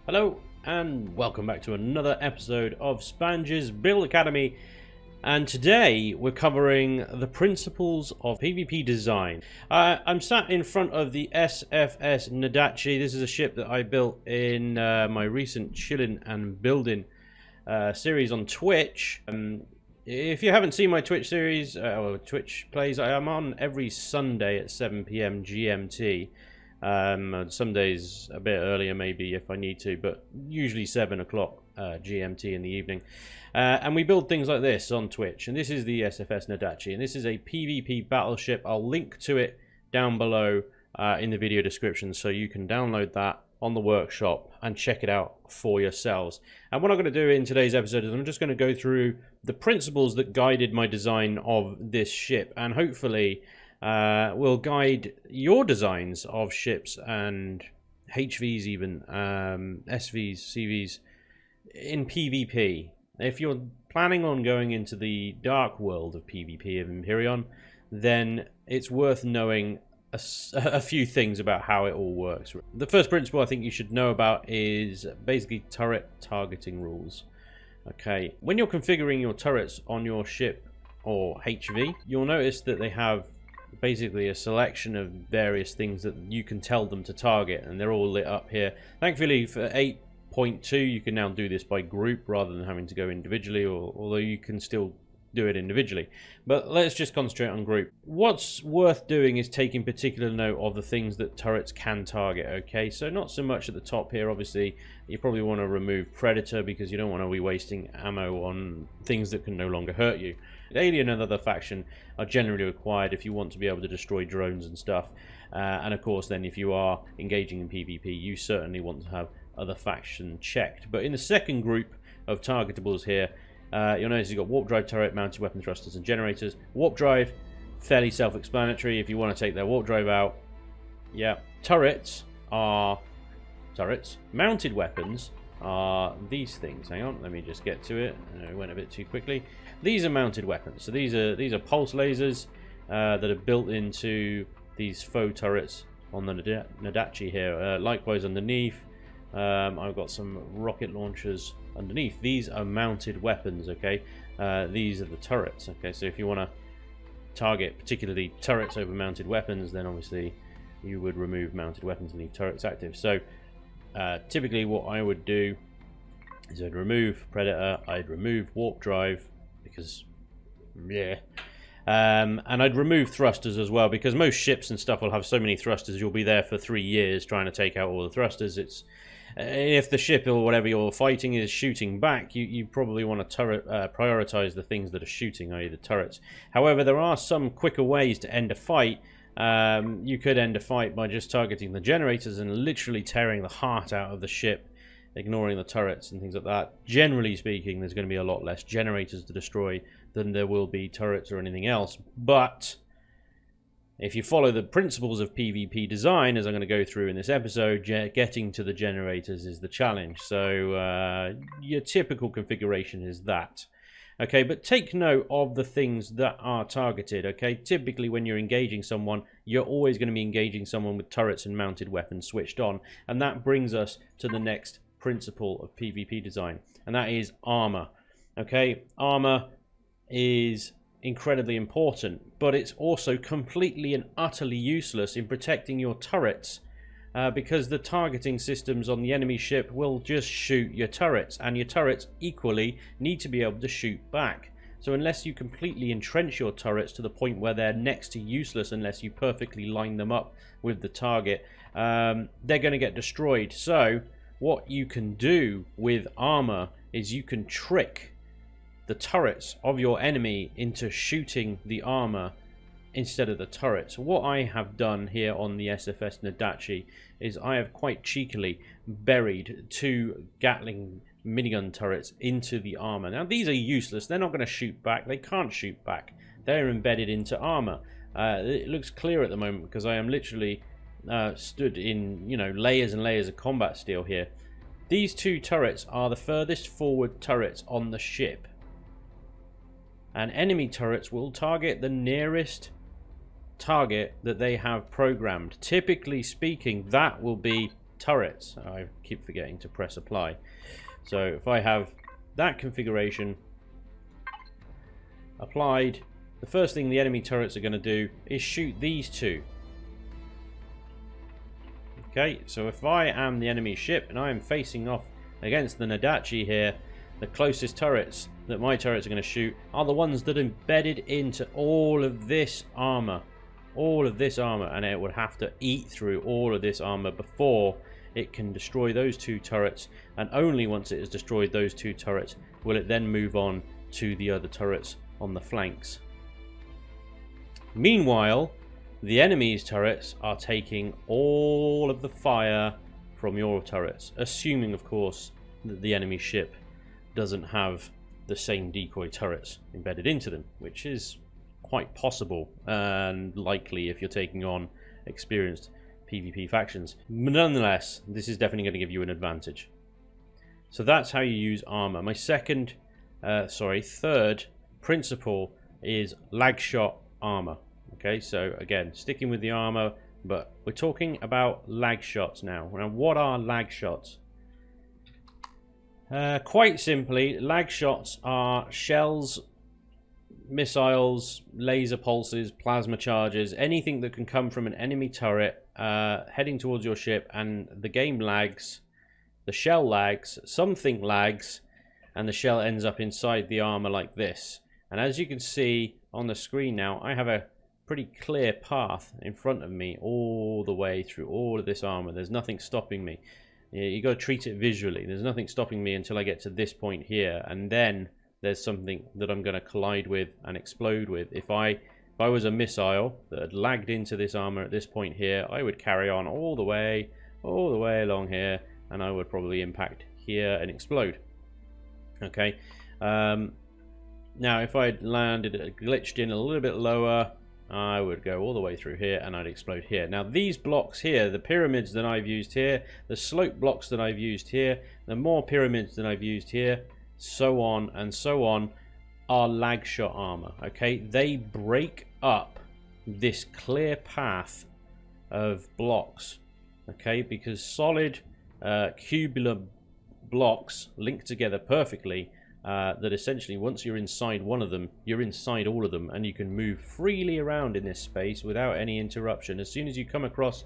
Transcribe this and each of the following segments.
Hello and welcome back to another episode of Spanj's Build Academy, and today we're covering the principles of PvP design. I'm sat in front of the SFS Nadachi. This is a ship that I built in my recent chilling and building series on Twitch. If you haven't seen my Twitch series or Twitch plays, I am on every Sunday at 7 PM GMT. Some days a bit earlier maybe if I need to, but usually 7 o'clock GMT in the evening. And we build things like this on Twitch, and this is the SFS Nadachi, and this is a PvP battleship. I'll link to it down below in the video description so you can download that on the workshop and check it out for yourselves. And what I'm going to do in today's episode is I'm just going to go through the principles that guided my design of this ship, and hopefully will guide your designs of ships and HVs, even SVs, CVs in PvP. If you're planning on going into the dark world of PvP of Empyrion, then it's worth knowing a few things about how it all works. The first principle I think you should know about is basically turret targeting rules. Okay, when you're configuring your turrets on your ship or HV, you'll notice that they have basically a selection of various things that you can tell them to target, and they're all lit up here. Thankfully for 8.2 you can now do this by group rather than having to go individually, although you can still do it individually, but let's just concentrate on group. What's worth doing is taking particular note of the things that turrets can target. Okay, so not so much at the top here. Obviously you probably want to remove predator because you don't want to be wasting ammo on things that can no longer hurt you. Alien and other faction are generally required if you want to be able to destroy drones and stuff, and of course then if you are engaging in PvP you certainly want to have other faction checked. But in the second group of targetables here, you'll notice you've got warp drive turret, mounted weapon thrusters and generators. Warp drive, fairly self-explanatory if you want to take their warp drive out. Yeah, turrets are turrets. Mounted weapons are these things. Hang on, let me just get to it. I went a bit too quickly. These are mounted weapons. So these are pulse lasers that are built into these faux turrets on the Nadachi here. Likewise underneath, I've got some rocket launchers underneath. These are mounted weapons. Okay, these are the turrets. Okay, so if you want to target particularly turrets over mounted weapons, then obviously you would remove mounted weapons and leave turrets active. So typically what I would do is I'd remove predator, I'd remove warp drive because yeah, and I'd remove thrusters as well, because most ships and stuff will have so many thrusters you'll be there for 3 years trying to take out all the thrusters. It's if the ship or whatever you're fighting is shooting back, you probably want to prioritize the things that are shooting, i.e. the turrets. However, there are some quicker ways to end a fight. You could end a fight by just targeting the generators and literally tearing the heart out of the ship, ignoring the turrets and things like that. Generally speaking, there's going to be a lot less generators to destroy than there will be turrets or anything else. But if you follow the principles of PvP design, as I'm going to go through in this episode, getting to the generators is the challenge. So your typical configuration is that. Okay, but take note of the things that are targeted. Okay, typically when you're engaging someone, you're always going to be engaging someone with turrets and mounted weapons switched on. And that brings us to the next principle of PvP design, and that is armor. Okay, armor is incredibly important, but it's also completely and utterly useless in protecting your turrets, because the targeting systems on the enemy ship will just shoot your turrets, and your turrets equally need to be able to shoot back. So unless you completely entrench your turrets to the point where they're next to useless unless you perfectly line them up with the target, they're going to get destroyed. So what you can do with armor is you can trick the turrets of your enemy into shooting the armor instead of the turrets. What I have done here on the SFS Nadachi is I have quite cheekily buried 2 Gatling minigun turrets into the armor. Now these are useless. They're not going to shoot back. They can't shoot back. They're embedded into armor. It looks clear at the moment because I am literally stood in, you know, layers and layers of combat steel here. These 2 turrets are the furthest forward turrets on the ship, and enemy turrets will target the nearest target that they have programmed. Typically speaking, that will be turrets. I keep forgetting to press apply. So if I have that configuration applied, the first thing the enemy turrets are going to do is shoot these two. Okay, so if I am the enemy ship and I am facing off against the Nadachi here, the closest turrets that my turrets are going to shoot are the ones that are embedded into all of this armor. All of this armor, and it would have to eat through all of this armor before it can destroy those two turrets, and only once it has destroyed those two turrets will it then move on to the other turrets on the flanks. Meanwhile, the enemy's turrets are taking all of the fire from your turrets, assuming of course that the enemy ship doesn't have the same decoy turrets embedded into them, which is quite possible and likely if you're taking on experienced PvP factions. But nonetheless, this is definitely going to give you an advantage. So that's how you use armor. My third principle is lag shot armor. Okay, so again, sticking with the armor, but we're talking about lag shots now. Now, what are lag shots? Quite simply, lag shots are shells, missiles, laser pulses, plasma charges, anything that can come from an enemy turret heading towards your ship, and the game lags, the shell lags, something lags, and the shell ends up inside the armor like this. And as you can see on the screen now, I have a pretty clear path in front of me all the way through all of this armor. There's nothing stopping me. You got to treat it visually. There's nothing stopping me until I get to this point here, and then there's something that I'm going to collide with and explode with. If I was a missile that had lagged into this armor at this point here, I would carry on all the way along here, and I would probably impact here and explode. Okay. Now, if I landed glitched in a little bit lower, I would go all the way through here and I'd explode here. Now, these blocks here, the pyramids that I've used here, the slope blocks that I've used here, the more pyramids that I've used here, so on and so on, are lag shot armor. Okay, they break up this clear path of blocks. Okay, because solid cubular blocks linked together perfectly, that essentially once you're inside one of them, you're inside all of them, and you can move freely around in this space without any interruption. As soon as you come across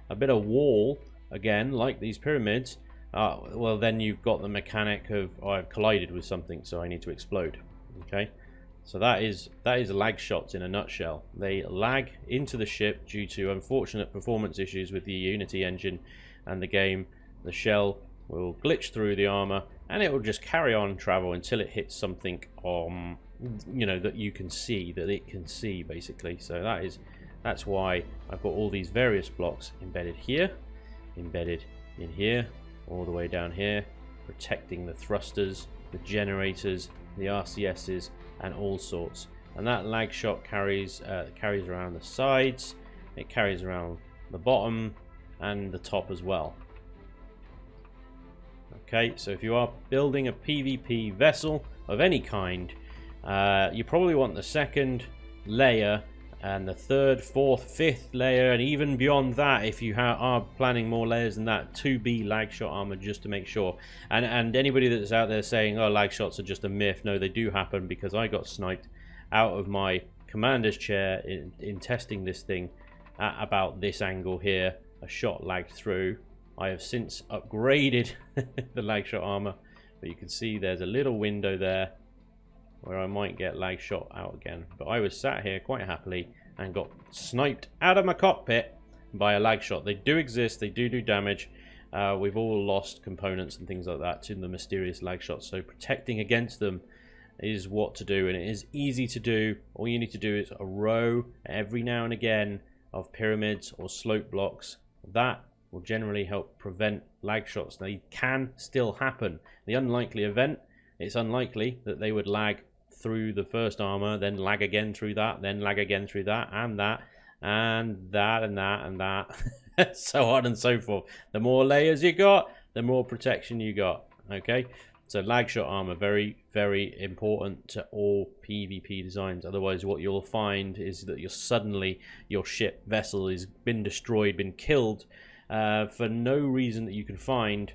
a bit of wall, again, like these pyramids, well, then you've got the mechanic of, oh, I've collided with something, so I need to explode. Okay, so that is lag shots in a nutshell. They lag into the ship due to unfortunate performance issues with the Unity engine and the game. The shell will glitch through the armor, and it will just carry on travel until it hits something you know, that you can see, that it can see, basically. So that's why I've got all these various blocks embedded here, embedded in here, all the way down here, protecting the thrusters, the generators, the RCSs, and all sorts. And that lag shot carries around the sides, it carries around the bottom and the top as well. Okay, so if you are building a PvP vessel of any kind, you probably want the second layer and the third, fourth, fifth layer, and even beyond that, if you are planning more layers than that, to be lag shot armor, just to make sure. And anybody that's out there saying, oh, lag shots are just a myth, no, they do happen, because I got sniped out of my commander's chair in testing this thing at about this angle here. A shot lagged through. I have since upgraded the lag shot armor, but you can see there's a little window there where I might get lag shot out again. But I was sat here quite happily and got sniped out of my cockpit by a lag shot. They do exist, they do damage. We've all lost components and things like that to the mysterious lag shots, so protecting against them is what to do, and it is easy to do. All you need to do is a row every now and again of pyramids or slope blocks. That will generally help prevent lag shots. They can still happen. The unlikely event, it's unlikely that they would lag through the first armor, then lag again through that, then lag again through that, and that, and that, and that, and that, so on and so forth. The more layers you got, the more protection you got. Okay, so lag shot armor, very, very important to all PvP designs. Otherwise, what you'll find is that your ship vessel has been destroyed, been killed, for no reason that you can find,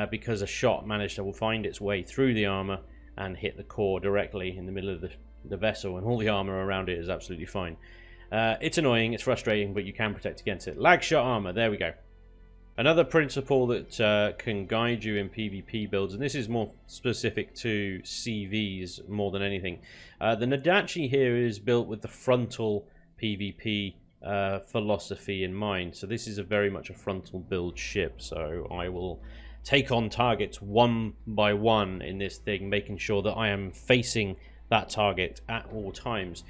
because a shot managed to find its way through the armor and hit the core directly in the middle of the vessel, and all the armor around it is absolutely fine. It's annoying, it's frustrating, but you can protect against it. Lag shot armor, there we go. Another principle that can guide you in PvP builds, and this is more specific to CVs more than anything. The Nadachi here is built with the frontal PvP philosophy in mind. So this is very much a frontal build ship. So I will take on targets one by one in this thing, making sure that I am facing that target at all times.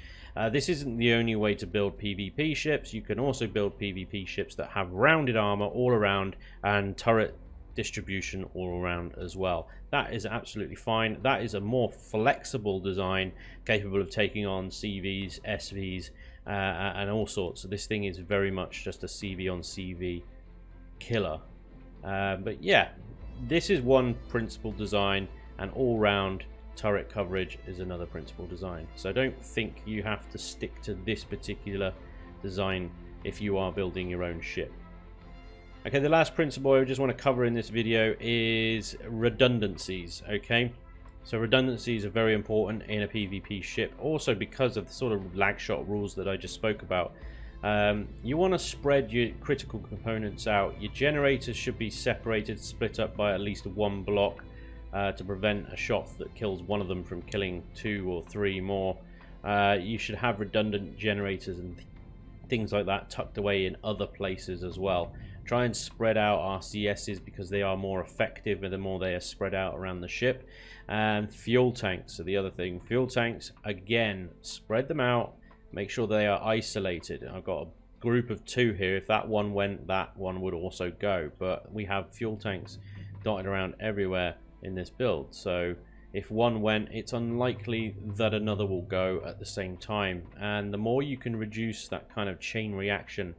This isn't the only way to build PvP ships. You can also build PvP ships that have rounded armor all around and turret distribution all around as well. That is absolutely fine. That is a more flexible design capable of taking on CVs, SVs, and all sorts. So this thing is very much just a CV on CV killer. But yeah, this is one principal design, and all-round turret coverage is another principal design. So don't think you have to stick to this particular design if you are building your own ship. Okay, the last principle I just want to cover in this video is redundancies. Okay, so redundancies are very important in a PvP ship, also because of the sort of lag shot rules that I just spoke about. You want to spread your critical components out. Your generators should be separated, split up by at least one block, to prevent a shot that kills one of them from killing 2 or 3 more. You should have redundant generators and things like that tucked away in other places as well. Try and spread out RCSs because they are more effective the more they are spread out around the ship. And fuel tanks are the other thing. Fuel tanks, again, spread them out. Make sure they are isolated. I've got a group of 2 here. If that one went, that one would also go. But we have fuel tanks dotted around everywhere in this build, so if one went, it's unlikely that another will go at the same time, and the more you can reduce that kind of chain reaction,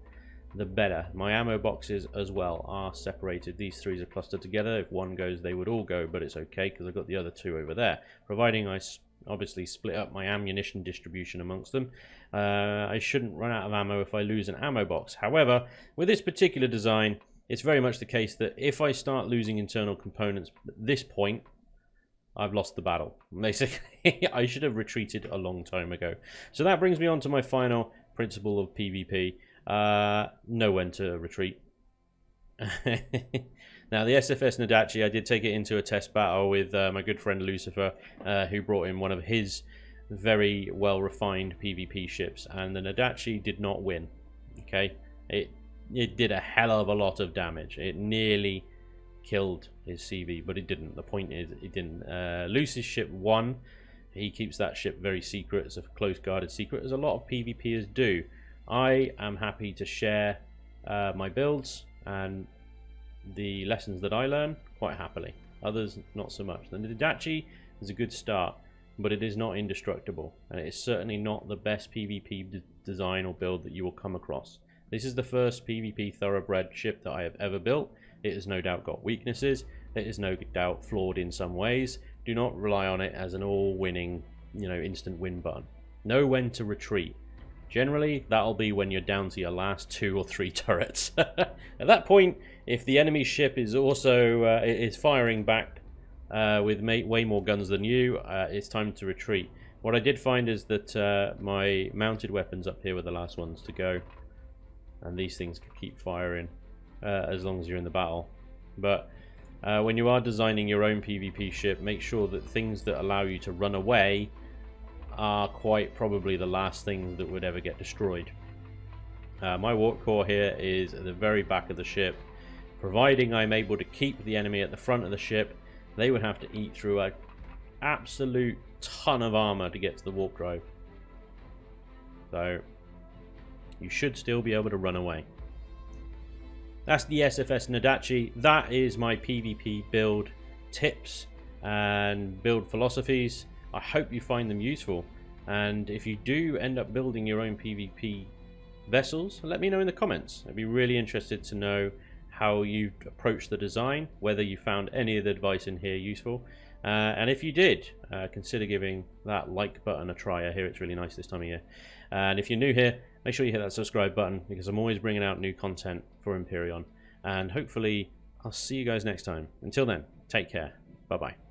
the better. My ammo boxes as well are separated. These 3 are clustered together. If one goes, they would all go, but it's okay because I've got the other 2 over there, providing I obviously split up my ammunition distribution amongst them. I shouldn't run out of ammo if I lose an ammo box. However, with this particular design, it's very much the case that if I start losing internal components at this point, I've lost the battle. Basically, I should have retreated a long time ago. So that brings me on to my final principle of PvP. Know when to retreat. Now, the SFS Nadachi, I did take it into a test battle with my good friend Lucifer, who brought in one of his very well-refined PvP ships, and the Nadachi did not win. Okay, it did a hell of a lot of damage. It nearly killed his CV, but it didn't. The point is, it didn't. Lucy's ship won. He keeps that ship very secret. It's a close guarded secret, as a lot of PvPers do. I am happy to share my builds and the lessons that I learn quite happily. Others, not so much. The Nadachi is a good start, but it is not indestructible, and it is certainly not the best PvP design or build that you will come across. This is the first PvP thoroughbred ship that I have ever built. It has no doubt got weaknesses. It is no doubt flawed in some ways. Do not rely on it as an all-winning, instant win button. Know when to retreat. Generally, that'll be when you're down to your last 2 or 3 turrets. At that point, if the enemy ship is also is firing back with way more guns than you, it's time to retreat. What I did find is that my mounted weapons up here were the last ones to go, and these things can keep firing as long as you're in the battle. But when you are designing your own PvP ship, make sure that things that allow you to run away are quite probably the last things that would ever get destroyed. My warp core here is at the very back of the ship. Providing I'm able to keep the enemy at the front of the ship, they would have to eat through an absolute ton of armor to get to the warp drive. So you should still be able to run away. That's the SFS Nadachi. That is my PvP build tips and build philosophies. I hope you find them useful, and if you do end up building your own PvP vessels, let me know in the comments. I'd be really interested to know how you approach the design, whether you found any of the advice in here useful, and if you did, consider giving that like button a try. I hear it's really nice this time of year. And if you're new here, make sure you hit that subscribe button, because I'm always bringing out new content for Empyrion. and hopefully I'll see you guys next time. Until then, take care. Bye-bye.